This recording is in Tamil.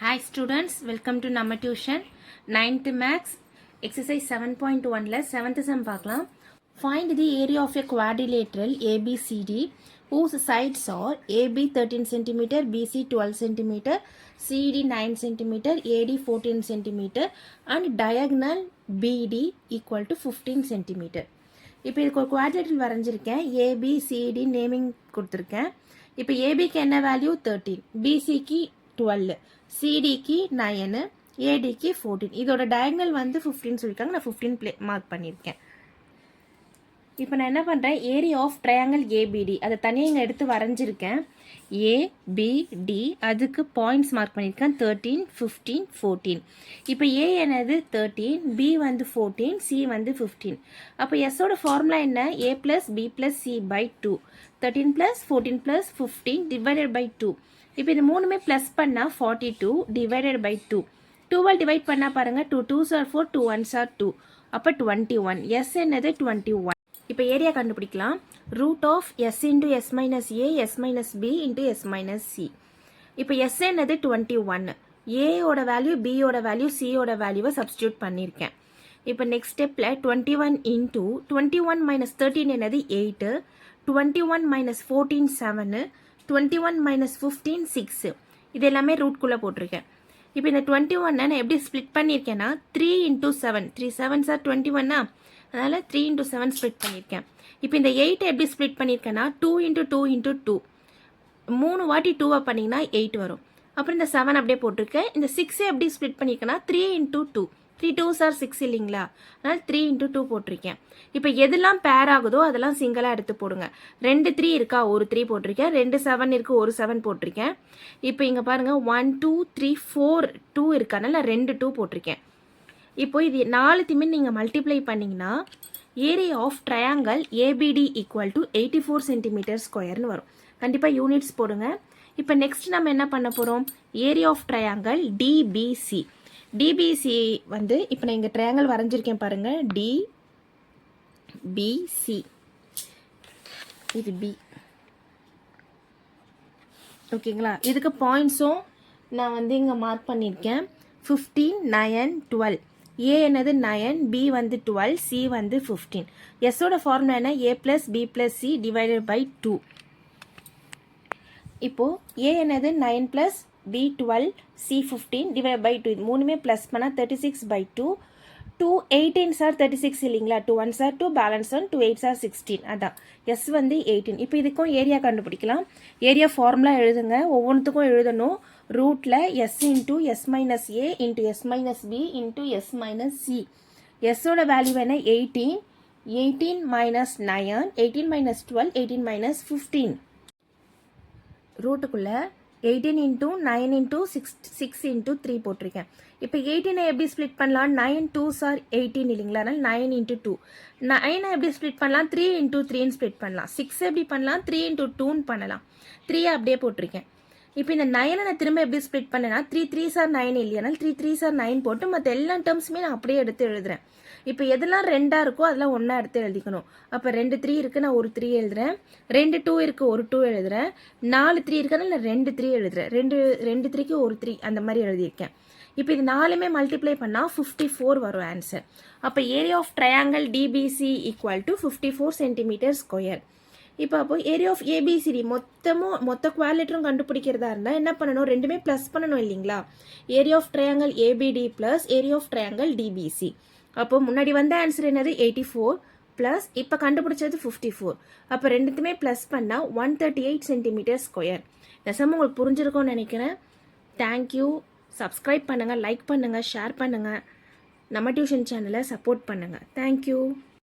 Hi students, welcome to Nama Tuition. 9th Max, exercise 7.1 ல 7th sum பார்க்கலாம். Find the area of a quadrilateral ABCD whose sides are AB 13 cm, BC 12 cm, CD 9 cm, AD 14 cm and diagonal BD equal to 15 cm. இப்போ இதுக்கு ஒரு குவாட்ரிலேட்டரல் வரைஞ்சிருக்கேன். ABCD நேமிங் கொடுத்துருக்கேன். இப்போ ABக்கு என்ன வேல்யூ 13, BCக்கு 12, சிடிக்கு 9, ஏடிக்கு 14. இதோட டயகனல் வந்து 15 சொல்லியிருக்காங்க. நான் 15 மார்க் பண்ணியிருக்கேன். இப்போ நான் என்ன பண்ணுறேன், ஏரியா ஆஃப் ட்ரையாங்கிள் ஏபிடி அதை தனியாக இங்கே எடுத்து வரைஞ்சிருக்கேன். ஏபிடி அதுக்கு பாயிண்ட்ஸ் மார்க் பண்ணியிருக்கேன் 13, 15, 14. இப்போ ஏ என்னது 13, பி வந்து 14, சி வந்து 15. அப்போ எஸ்ஸோட ஃபார்முலா என்ன, a plus b plus c by 2, 13 plus 14 plus 15 divided by 2. இப்போ இது மூணுமே ப்ளஸ் பண்ணால் 42 டிவைடட் பை 2. 2ஆல் டிவைட் பண்ணால் பாருங்கள், 2 2s are 4, 2 1s are 2. அப்போ 21. எஸ் என்னது 21. இப்போ ஏரியா கண்டுபிடிக்கலாம். Root of S into S minus A, S minus B into S minus C. இப்போ எஸ் என்னது 21. ஏயோட வேல்யூ, பியோட வேல்யூ, சியோட வேல்யூவை சப்ஸ்டியூட் பண்ணியிருக்கேன். இப்போ நெக்ஸ்ட் ஸ்டெப்பில் 21 இன்டு 21 மைனஸ் 13 என்னது 8, 21 மைனஸ் 14 7, 21 மைனஸ் 15 6. இது எல்லாமே ரூட்குள்ளே போட்டிருக்கேன். இப்போ இந்த 21 நான் எப்படி ஸ்ப்ளிட் பண்ணியிருக்கேன்னா 3 இன்டூ 7, 3 7s are 21, அதனால் 3 இன்டூ 7 ஸ்ப்ளிட் பண்ணியிருக்கேன். இப்போ இந்த 8 எப்படி ஸ்ப்ளிட் பண்ணியிருக்கேன்னா 2 இன்டூ 2 இன்டூ 2, 3 வாட்டி 2 பண்ணிங்கன்னா 8 வரும். அப்புறம் இந்த 7 அப்படியே போட்டிருக்கேன். இந்த 6 எப்படி ஸ்ப்ளிட் பண்ணியிருக்கேன்னா 3 இன்டூ 2, 3 2s are 6 இல்லைங்களா, அதனால் 3 இன்டூ 2 போட்டிருக்கேன். இப்போ எதெல்லாம் பேர் ஆகுதோ அதெல்லாம் சிங்கிளாக எடுத்து போடுங்க. 2 3 இருக்கா, ஒரு 3 போட்டிருக்கேன். 2 7 இருக்குது, ஒரு 7 போட்டிருக்கேன். இப்போ இங்கே பாருங்கள் 1 2 3 4 2 இருக்கனால நான் 2 2 போட்டிருக்கேன். இப்போ இது 4த்தையுமே நீங்கள் மல்டிப்ளை பண்ணிங்கன்னா area of triangle ABD equal to 84 centimetre ஸ்கொயர்னு வரும். கண்டிப்பாக யூனிட்ஸ் போடுங்க. இப்போ நெக்ஸ்ட் நம்ம என்ன பண்ண போகிறோம், area of triangle DBC. DBC வந்து இப்போ நான் இங்கே ட்ரையாங்கிள் வரைஞ்சிருக்கேன் பாருங்கள், டிபிசி. இது பி, ஓகேங்களா. இதுக்கு பாயிண்ட்ஸும் நான் வந்து இங்கே மார்க் பண்ணியிருக்கேன். 15 9 12. ஏ என்னது 9, பி வந்து 12, சி வந்து 15. எஸ்ஸோட ஃபார்முலா என்ன, a plus b plus c divided by 2. இப்போது ஏ என்னது 9 plus b 12, c 15 divide by 2. இது மூணுமே ப்ளஸ் பண்ணால் 36 பை 2. 2 18s are 36 இல்லைங்களா, 2 1s are 2, balance 1, 2 8s are 16. அதான் எஸ் வந்து 18. இப்போ இதுக்கும் ஏரியா கண்டுபிடிக்கலாம். ஏரியா ஃபார்முலா எழுதுங்க, ஒவ்வொன்றுத்துக்கும் எழுதணும். ரூட்டில் s into s minus a into s minus b into s minus c. எஸ்ஸோட வேல்யூ என்ன 18, 18 மைனஸ் 9, 18 மைனஸ் 12, 18 மைனஸ் 15. ரூட்டுக்குள்ளே 18 இன்டூ 9 இன்டூ 6 இன்டூ 3 போட்டிருக்கேன். இப்போ 18 எப்படி ஸ்ப்ளிட் பண்ணலாம், 9 2s are 18 இல்லைங்களா, அதனால் 9 இன்டூ 2. 9 எப்படி ஸ்ப்ளிட் பண்ணலாம், 3 இன்டூ 3ன்னு ஸ்ப்ளிட் பண்ணலாம். 6 எப்படி பண்ணலாம், 3 இன்டூ 2ன்னு பண்ணலாம். 3 அப்படியே போட்டிருக்கேன். இப்போ இந்த 9 நான் திரும்ப எப்படி ஸ்ப்ளிட் பண்ணேன்னா 3 3s are 9 இல்லையா, அதனால் 3 3s are 9 போட்டு மற்ற எல்லா டேர்ம்ஸுமே நான் அப்படியே எடுத்து எழுதுறேன். இப்போ எதெல்லாம் 2ஆக இருக்கோ அதெல்லாம் 1 எடுத்து எழுதிக்கணும். அப்போ 2 3 இருக்குது, நான் ஒரு 3 எழுதுறேன். 2 2 இருக்குது, ஒரு 2 எழுதுறேன். 4 3 இருக்குன்னா நான் 2 3 எழுதுறேன். 2 3க்கு ஒரு 3 அந்த மாதிரி எழுதியிருக்கேன். இப்போ இது 4மே மல்டிப்ளை பண்ணால் 54 வரும் ஆன்சர். அப்போ area of triangle DBC equal to 54 centimetre square. இப்போ அப்போ ஏரியா ஆஃப் ஏபிசிடி மொத்த குவாலிட்டரும் கண்டுபிடிக்கிறதா இருந்தால் என்ன பண்ணணும், ரெண்டுமே ப்ளஸ் பண்ணணும் இல்லைங்களா. Area of triangle ABD plus area of triangle DBC. அப்போ முன்னாடி வந்த ஆன்சர் என்னது 84 ப்ளஸ் இப்போ கண்டுபிடிச்சது 54. அப்போ ரெண்டுத்துமே ப்ளஸ் பண்ணால் 138 சென்டிமீட்டர் ஸ்கொயர். நெசமாக உங்களுக்கு புரிஞ்சிருக்கும்னு நினைக்கிறேன். தேங்க்யூ. சப்ஸ்கிரைப் பண்ணுங்கள், லைக் பண்ணுங்கள், ஷேர் பண்ணுங்கள். நம்ம டியூஷன் சேனலை சப்போர்ட் பண்ணுங்கள். தேங்க்யூ.